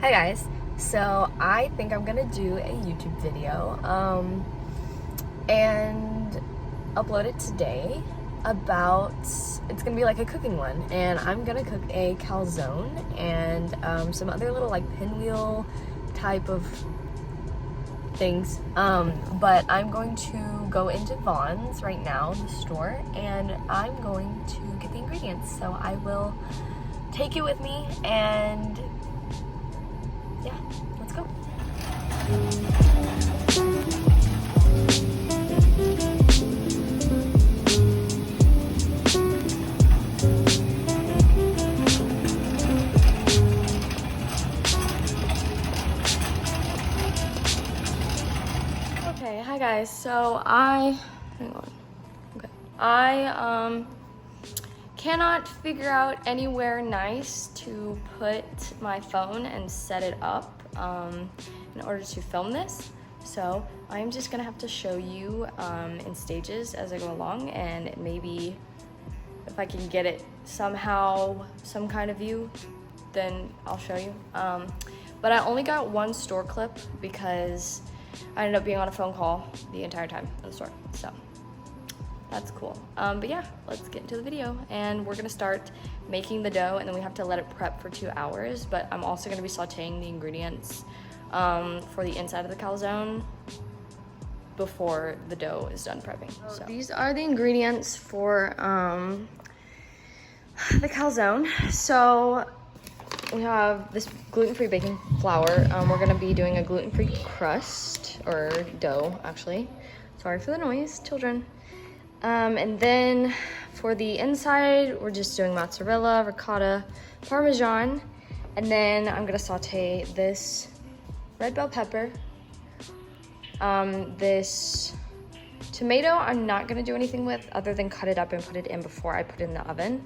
Hi guys, so I think I'm gonna do a YouTube video and upload it today it's gonna be like a cooking one, and I'm gonna cook a calzone and some other little like pinwheel type of things, but I'm going to go into Vaughn's right now, the store, and I'm going to get the ingredients, so I will take you with me and yeah, let's go. Okay, hi guys. So hang on. Okay. I cannot figure out anywhere nice to put my phone and set it up in order to film this. So I'm just gonna have to show you in stages as I go along, and maybe if I can get it somehow, some kind of view, then I'll show you. But I only got one store clip because I ended up being on a phone call the entire time in the store, so that's cool. But yeah, let's get into the video, and we're gonna start making the dough, and then we have to let it prep for 2 hours. But I'm also gonna be sauteing the ingredients for the inside of the calzone before the dough is done prepping. So these are the ingredients for the calzone. So we have this gluten-free baking flour. We're gonna be doing a gluten-free crust, or dough, actually. Sorry for the noise, children. And then for the inside, we're just doing mozzarella, ricotta, parmesan. And then I'm gonna saute this red bell pepper. This tomato, I'm not gonna do anything with other than cut it up and put it in before I put it in the oven.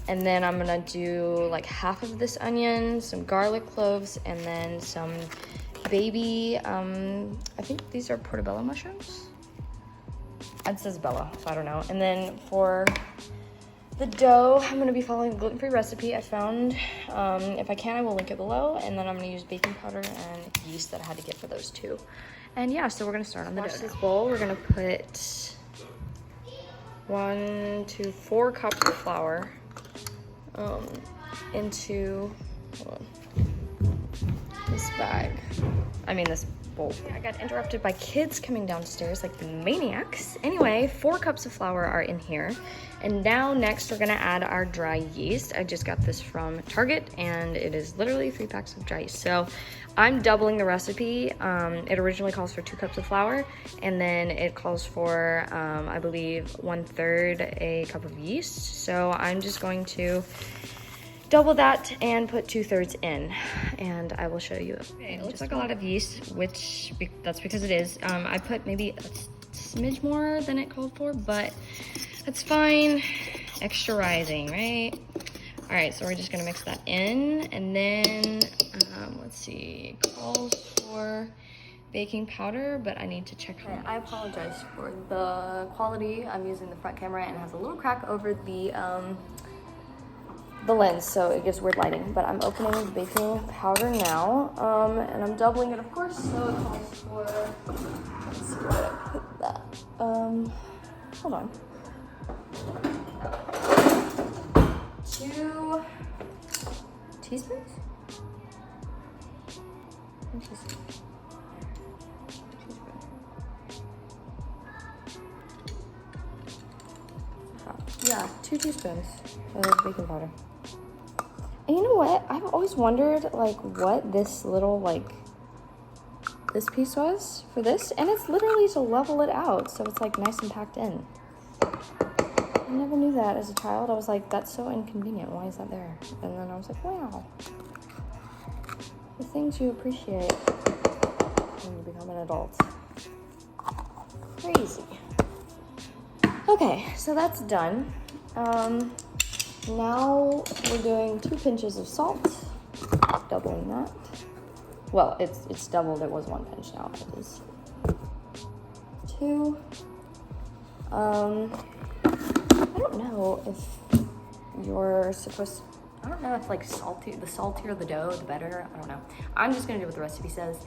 And then I'm gonna do like half of this onion, some garlic cloves, and then some baby, I think these are portobello mushrooms. It says Bella, so I don't know. And then for the dough, I'm gonna be following a gluten-free recipe I found. If I can, I will link it below. And then I'm gonna use baking powder and yeast that I had to get for those two. And yeah, so we're gonna start on the dough. Wash this bowl. We're gonna put 1 to 4 cups of flour into, hold on, this bag. This bowl. I got interrupted by kids coming downstairs like the maniacs. Anyway, 4 cups of flour are in here. And now next we're gonna add our dry yeast. I just got this from Target, and it is literally 3 packs of dry yeast. So I'm doubling the recipe. It originally calls for 2 cups of flour, and then it calls for, I believe, 1/3 a cup of yeast. So I'm just going to double that and put 2/3 in, and I will show you. Okay, it looks like a lot of yeast, which that's because it is. I put maybe a smidge more than it called for, but that's fine. Extra rising, right? All right, so we're just gonna mix that in, and then let's see, it calls for baking powder, but I need to check. Okay, I apologize for the quality. I'm using the front camera, and it has a little crack over the lens, so it gives weird lighting. But I'm opening the baking powder now, and I'm doubling it, of course, so it calls for, let's see where I put that. Hold on. 2 teaspoons? 1 teaspoon. Yeah, 2 teaspoons of baking powder. And you know what? I've always wondered like what this little this piece was for this, and it's literally to level it out so it's like nice and packed in. I never knew that as a child. I was like, that's so inconvenient. Why is that there? And then I was like, wow. The things you appreciate when you become an adult. Crazy. Okay, so that's done. Now we're doing 2 pinches of salt, doubling that. Well, it's doubled. It was 1 pinch, now it is 2. I don't know if you're supposed, I don't know if like the saltier the dough, the better. I don't know. I'm just gonna do what the recipe says.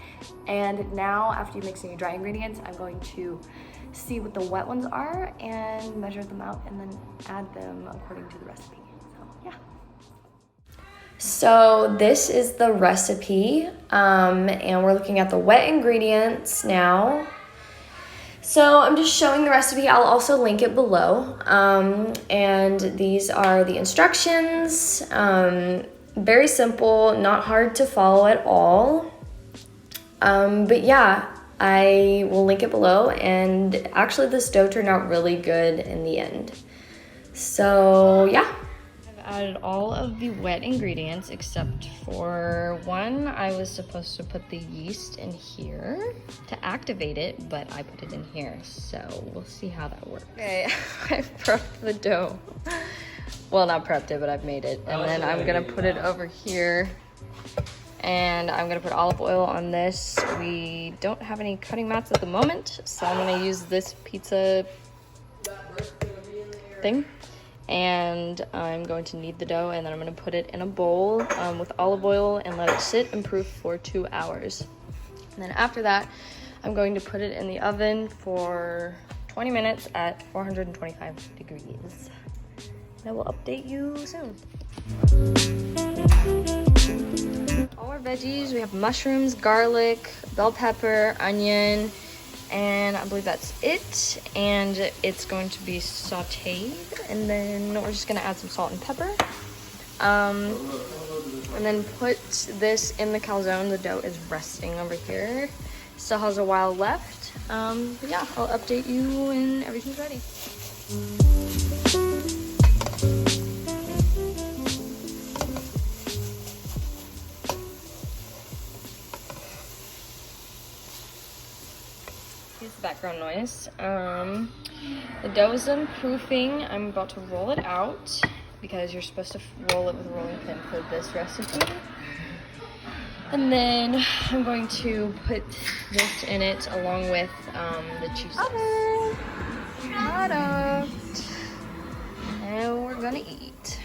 And now after you mixing your dry ingredients, I'm going to see what the wet ones are and measure them out and then add them according to the recipe. So yeah. So this is the recipe, and we're looking at the wet ingredients now. So I'm just showing the recipe. I'll also link it below. And these are the instructions. Very simple, not hard to follow at all. But yeah, I will link it below. And actually this dough turned out really good in the end. So yeah. Added all of the wet ingredients except for one. I was supposed to put the yeast in here to activate it, but I put it in here, so we'll see how that works. Okay, I've prepped the dough. Well, not prepped it, but I've made it. And then I'm gonna put it over here, and I'm gonna put olive oil on this. We don't have any cutting mats at the moment, so I'm gonna use this pizza thing. And I'm going to knead the dough, and then I'm going to put it in a bowl with olive oil and let it sit and proof for 2 hours. And then after that, I'm going to put it in the oven for 20 minutes at 425 degrees. And I will update you soon. All our veggies, we have mushrooms, garlic, bell pepper, onion, and I believe that's it. And it's going to be sauteed, and then we're just gonna add some salt and pepper, and then put this in the calzone. The dough is resting over here, still has a while left, but yeah, I'll update you when everything's ready. Here's the background noise. The dough is done proofing. I'm about to roll it out because you're supposed to roll it with a rolling pin for this recipe. And then I'm going to put this in it along with the cheese sauce. Product. And we're gonna eat.